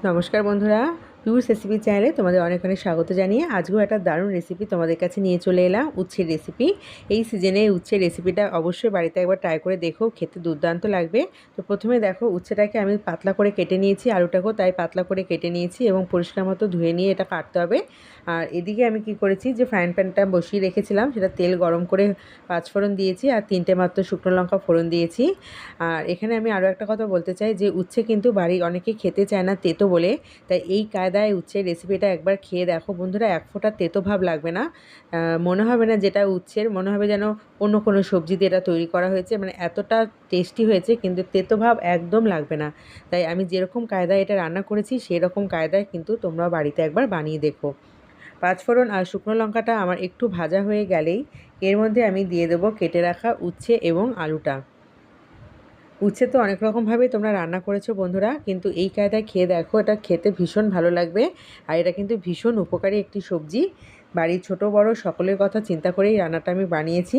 নমস্কার বন্ধুরা, পিউস রেসিপি চ্যানেলে তোমাদের অনেক অনেক স্বাগত জানিয়ে আজকেও একটা দারুণ রেসিপি তোমাদের কাছে নিয়ে চলে এলাম। উচ্ছের রেসিপি। এই সিজনে উচ্ছের রেসিপিটা অবশ্যই বাড়িতে একবার ট্রাই করে দেখো, খেতে দুর্দান্ত লাগবে। তো প্রথমে দেখো, উচ্ছেটাকে আমি পাতলা করে কেটে নিয়েছি, আলুটাকেও তাই পাতলা করে কেটে নিয়েছি এবং পরিষ্কার মতো ধুয়ে নিয়ে এটা কাটতে হবে। আর এদিকে আমি কি করেছি, যে ফ্রাইং প্যানটা বসিয়ে রেখেছিলাম, সেটা তেল গরম করে পাঁচফোড়ন দিয়েছি আর 3টে মাত্র শুকনো লঙ্কা ফোড়ন দিয়েছি। আর এখানে আমি আরও একটা কথা বলতে চাই, যে উচ্ছে কিন্তু বাড়ি অনেকেই খেতে চায় না তেতো বলে, তাই এই কায়দায় উচ্ছের রেসিপিটা একবার খেয়ে দেখো বন্ধুরা, এক ফোঁটা তেতো ভাব লাগবে না। মনে হবে না যেটা উচ্ছের, মনে হবে যেন অন্য কোনো সবজি দিয়ে এটা তৈরি করা হয়েছে, মানে এতটা টেস্টি হয়েছে, কিন্তু তেতো ভাব একদম লাগবে না। তাই আমি যেরকম কায়দায় এটা রান্না করেছি সেই রকম কায়দায় কিন্তু তোমরা বাড়িতে একবার বানিয়ে দেখো। পাঁচফোড়ন আর শুকনো লঙ্কাটা আমার একটু ভাজা হয়ে গেলেই এর মধ্যে আমি দিয়ে দেবো কেটে রাখা উচ্ছে এবং আলুটা। উচ্ছে তো অনেক রকমভাবেই তোমরা রান্না করেছো বন্ধুরা, কিন্তু এই কায়দায় খেয়ে দেখো, এটা খেতে ভীষণ ভালো লাগবে। আর এটা কিন্তু ভীষণ উপকারী একটি সবজি। বাড়ির ছোট বড় সকলের কথা চিন্তা করেই রান্নাটা আমি বানিয়েছি।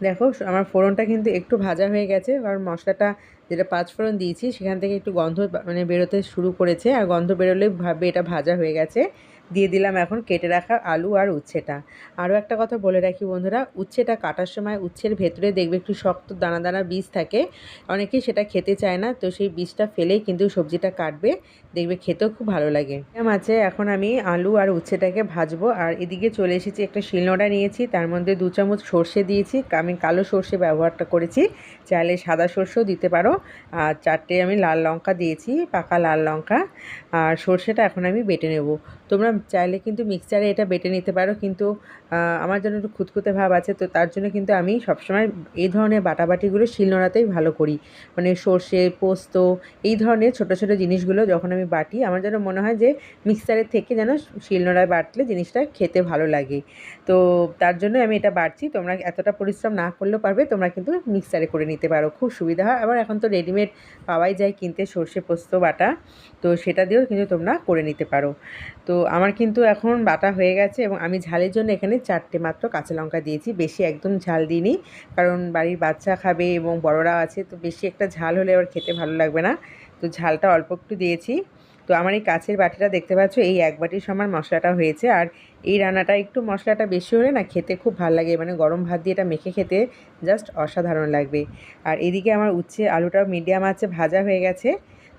দেখো আমার ফোড়নটা কিন্তু একটু ভাজা হয়ে গেছে, কারণ মশলাটা যেটা পাঁচফোড়ন দিয়েছি সেখান থেকে একটু গন্ধ মানে বেরোতে শুরু করেছে, আর গন্ধ বেরোলেই ভাববে এটা ভাজা হয়ে গেছে। দিয়ে দিলাম এখন কেটে রাখা আলু আর উচ্ছেটা। আরও একটা কথা বলে রাখি বন্ধুরা, উচ্ছেটা কাটার সময় উচ্ছের ভেতরে দেখবে একটু শক্ত দানা দানা বীজ থাকে, অনেকেই সেটা খেতে চায় না, তো সেই বীজটা ফেলেই কিন্তু সবজিটা কাটবে, দেখবে খেতেও খুব ভালো লাগে। আছে এখন আমি আলু আর উচ্ছেটাকে ভাজবো। আর এদিকে চলে এসেছি, একটা শিলনোড়া নিয়েছি, তার মধ্যে 2 চামচ সর্ষে দিয়েছি, আমি কালো সর্ষে ব্যবহারটা করেছি, চাইলে সাদা সর্ষেও দিতে পারো। আর 4টে আমি লাল লঙ্কা দিয়েছি, পাকা লাল লঙ্কা। আর সর্ষেটা এখন আমি বেটে নেব। তোমরা চাইলে কিন্তু মিক্সচারে এটা বেটে নিতে পারো, কিন্তু আমার জন্য একটু খুঁতখুঁতে ভাব আছে, তো তার জন্য কিন্তু আমি সবসময় এই ধরনের বাটাবাটিগুলো শিলনোড়াতেই ভালো করি। মানে সর্ষে, পোস্ত, এই ধরনের ছোটো ছোটো জিনিসগুলো যখন আমি বাটি, আমার যেন মনে হয় যে মিক্সচারের থেকে যেন শিলনোড়ায় বাটলে জিনিসটা খেতে ভালো লাগে। তো তার জন্য আমি এটা বাটছি। তোমরা এতটা পরিশ্রম না করলেও পারবে, তোমরা কিন্তু মিক্সচারে করে নিতে পারো, খুব সুবিধা হয়। আবার এখন তো রেডিমেড পাওয়াই যায় কিনতে সর্ষে পোস্ত বাটা, তো সেটা দিয়েও কিন্তু তোমরা করে নিতে পারো। তো আমার কিন্তু এখন বাটা হয়ে গেছে, এবং আমি ঝালের জন্য এখানে 4টে মাত্র কাঁচা লঙ্কা দিয়েছি, বেশি একদম ঝাল দিইনি, কারণ বাড়ির বাচ্চা খাবে এবং বড়রা আছে, তো বেশি একটা ঝাল হলে আবার খেতে ভালো লাগবে না, তো ঝালটা অল্প একটু দিয়েছি। তো আমার এই কাছের বাটিটা দেখতে পাচ্ছ, এই 1 বাটির সমান মশলাটা হয়েছে। আর এই রান্নাটা একটু মশলাটা বেশি হলে না খেতে খুব ভালো লাগে, মানে গরম ভাত দিয়ে এটা মেখে খেতে জাস্ট অসাধারণ লাগবে। আর এদিকে আমার উচ্ছে আলুটাও মিডিয়াম আছে ভাজা হয়ে গেছে।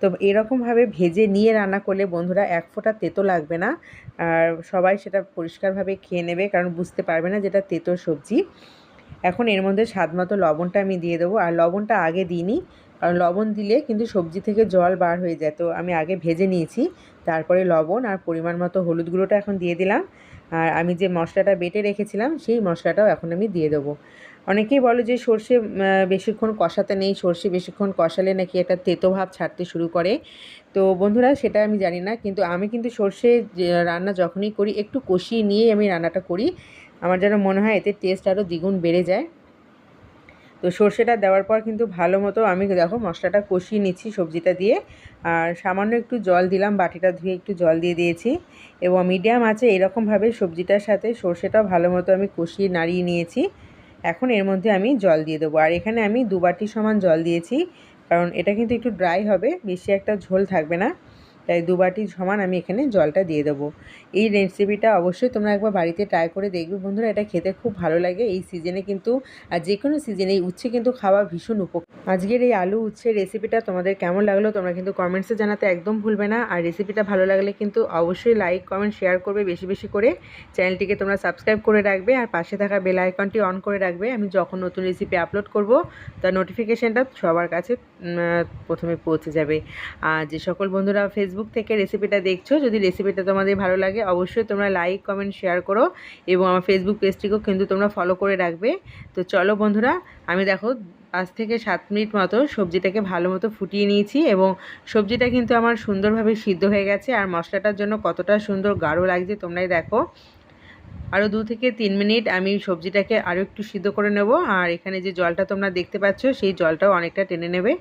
তো এরকমভাবে ভেজে নিয়ে রান্না করলে বন্ধুরা এক ফোঁটা তেতো লাগবে না, আর সবাই সেটা পরিষ্কারভাবে খেয়ে নেবে, কারণ বুঝতে পারবে না যেটা তেতো সবজি। এখন এর মধ্যে স্বাদ মতো লবণটা আমি দিয়ে দেবো, আর লবণটা আগে দিইনি, কারণ লবণ দিলে কিন্তু সবজি থেকে জল বার হয়ে যায়, তো আমি আগে ভেজে নিয়েছি, তারপরে লবণ আর পরিমাণ মতো হলুদ গুঁড়োটা এখন দিয়ে দিলাম। আর আমি যে মশলাটা বেটে রেখেছিলাম সেই মশলাটাও এখন আমি দিয়ে দেবো। অনেকেই বলে যে সর্ষে বেশিক্ষণ কষাতে নেই, সর্ষে বেশিক্ষণ কষালে নাকি একটা তেতো ভাব ছাড়তে শুরু করে। তো বন্ধুরা সেটা আমি জানি না, কিন্তু আমি কিন্তু সর্ষে রান্না যখনই করি একটু কষিয়ে নিয়েই আমি রান্নাটা করি, আমার যেন মনে হয় এতে টেস্ট আরও দ্বিগুণ বেড়ে যায়। তো সর্ষেটা দেওয়ার পর কিন্তু ভালো মতো আমি দেখো মশলাটা কষিয়ে নিচ্ছি সবজিটা দিয়ে, আর সামান্য একটু জল দিলাম, বাটিটা ধুয়ে একটু জল দিয়ে দিয়েছি, এবং মিডিয়াম আছে এরকমভাবে সবজিটার সাথে সর্ষেটাও ভালো মতো আমি কষিয়ে নাড়িয়ে নিয়েছি। এখন এর মধ্যে আমি জল দিয়ে দেবো, আর এখানে আমি 2 বাটি সমান জল দিয়েছি, কারণ এটা কিন্তু একটু ড্রাই হবে, বেশি একটা ঝোল থাকবে না, তাই 2 বাটি সমান আমি এখানে জলটা দিয়ে দেবো। এই রেসিপিটা অবশ্যই তোমরা একবার বাড়িতে ট্রাই করে দেখবে বন্ধুরা, এটা খেতে খুব ভালো লাগে এই সিজনে কিন্তু, আর যে কোনো সিজনে এই উচ্ছে কিন্তু খাওয়া ভীষণ উপকার। আজকের এই আলু উচ্ছের রেসিপিটা তোমাদের কেমন লাগলো তোমরা কিন্তু কমেন্টসে জানাতে একদম ভুলবে না, আর রেসিপিটা ভালো লাগলে কিন্তু অবশ্যই লাইক কমেন্ট শেয়ার করবে বেশি বেশি করে, চ্যানেলটিকে তোমরা সাবস্ক্রাইব করে রাখবে, আর পাশে থাকা বেল আইকনটি অন করে রাখবে, আমি যখন নতুন রেসিপি আপলোড করব তার নোটিফিকেশানটা সবার কাছে প্রথমে পৌঁছে যাবে। আর যে সকল বন্ধুরা ফেসবুক থেকে রেসিপিটা দেখছো, যদি রেসিপিটা তোমাদের ভালো লাগে অবশ্যই তোমরা লাইক কমেন্ট শেয়ার করো, এবং আমার ফেসবুক পেজটিকেও কিন্তু তোমরা ফলো করে রাখবে। তো চলো বন্ধুরা, আমি দেখো 5 থেকে 7 মিনিট মতো সবজিটাকে ভালো মতো ফুটিয়ে নিয়েছি, এবং সবজিটা কিন্তু আমার সুন্দরভাবে সিদ্ধ হয়ে গেছে, আর মশলাটার জন্য কতটা সুন্দর গাঢ় লাগছে তোমরাই দেখো। আরও 2 থেকে 3 মিনিট আমি সবজিটাকে আরও একটু সিদ্ধ করে নেব, আর এখানে যে জলটা তোমরা দেখতে পাচ্ছ সেই জলটাও অনেকটা টেনে নেবে।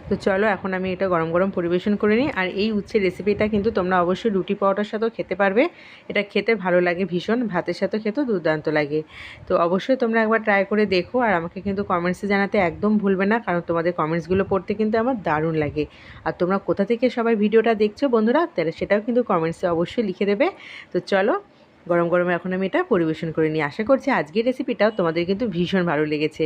তো চলো এখন আমি এটা গরম গরম পরিবেশন করে নিই। আর এই উচ্ছের রেসিপিটা কিন্তু তোমরা অবশ্যই রুটি পরোটার সাথেও খেতে পারবে। এটা খেতে ভালো লাগে ভীষণ, ভাতের সাথেও খেতেও দুর্দান্ত লাগে। তো অবশ্যই তোমরা একবার ট্রাই করে দেখো, আর আমাকে কিন্তু কমেন্টসে জানাতে একদম ভুলবে না, কারণ তোমাদের কমেন্টসগুলো পড়তে কিন্তু আমার দারুণ লাগে। আর তোমরা কোথা থেকে সবাই ভিডিওটা দেখছো বন্ধুরা, তাহলে সেটাও কিন্তু কমেন্টসে অবশ্যই লিখে দেবে। তো চলো গরম গরমে এখন আমি এটা পরিবেশন করে নিই। আশা করছি আজকের রেসিপিটাও তোমাদের কিন্তু ভীষণ ভালো লেগেছে।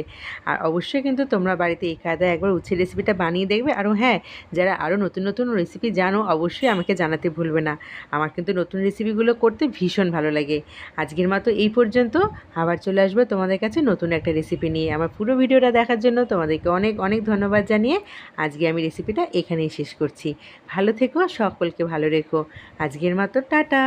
আর অবশ্যই কিন্তু তোমরা বাড়িতে এই কায়দায় একবার উচ্ছের রেসিপিটা বানিয়ে দেখবে। আরও হ্যাঁ, যারা আরও নতুন নতুন রেসিপি জানো অবশ্যই আমাকে জানাতে ভুলবে না। আমার কিন্তু নতুন রেসিপিগুলো করতে ভীষণ ভালো লাগে। আজকের মতো এই পর্যন্ত, আবার চলে আসবে তোমাদের কাছে নতুন একটা রেসিপি নিয়ে। আমার পুরো ভিডিওটা দেখার জন্য তোমাদেরকে অনেক অনেক ধন্যবাদ জানিয়ে আজকে আমি রেসিপিটা এখানেই শেষ করছি। ভালো থেকো, সকলকে ভালো রেখো। আজকের মতো টাটা।